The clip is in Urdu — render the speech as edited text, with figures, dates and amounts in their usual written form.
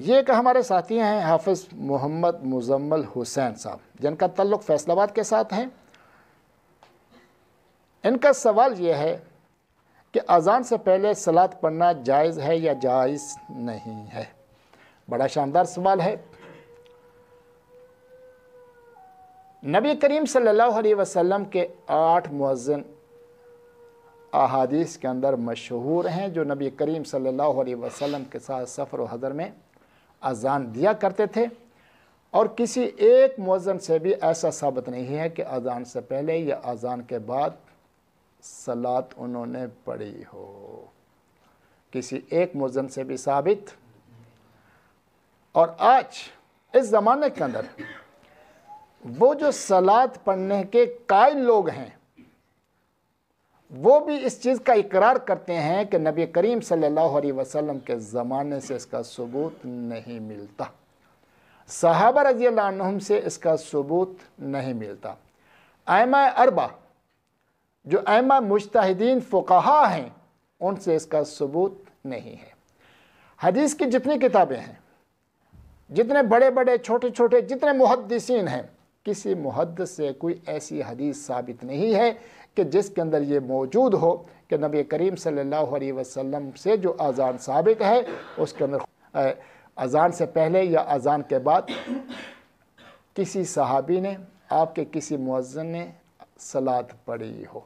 یہ ایک ہمارے ساتھی ہیں حافظ محمد مزمل حسین صاحب، جن کا تعلق فیصل آباد کے ساتھ ہیں۔ ان کا سوال یہ ہے کہ اذان سے پہلے صلاۃ پڑھنا جائز ہے یا جائز نہیں ہے؟ بڑا شاندار سوال ہے۔ نبی کریم صلی اللہ علیہ وسلم کے 8 مؤذن احادیث کے اندر مشہور ہیں، جو نبی کریم صلی اللہ علیہ وسلم کے ساتھ سفر و حضر میں اذان دیا کرتے تھے، اور کسی ایک مؤذن سے بھی ایسا ثابت نہیں ہے کہ اذان سے پہلے یا اذان کے بعد صلاۃ انہوں نے پڑھی ہو، کسی ایک مؤذن سے بھی ثابت۔ اور آج اس زمانے کے اندر وہ جو صلاۃ پڑھنے کے قائل لوگ ہیں، وہ بھی اس چیز کا اقرار کرتے ہیں کہ نبی کریم صلی اللہ علیہ وسلم کے زمانے سے اس کا ثبوت نہیں ملتا، صحابہ رضی اللہ عنہم سے اس کا ثبوت نہیں ملتا، ائمہ اربعہ جو ائمہ مجتہدین فقہا ہیں ان سے اس کا ثبوت نہیں ہے۔ حدیث کی جتنی کتابیں ہیں، جتنے بڑے بڑے چھوٹے چھوٹے جتنے محدثین ہیں، کسی محدث سے کوئی ایسی حدیث ثابت نہیں ہے کہ جس کے اندر یہ موجود ہو کہ نبی کریم صلی اللہ علیہ وسلم سے جو اذان ثابت ہے اس کے اندر اذان سے پہلے یا اذان کے بعد کسی صحابی نے، آپ کے کسی مؤذن نے صلاۃ پڑھی ہو۔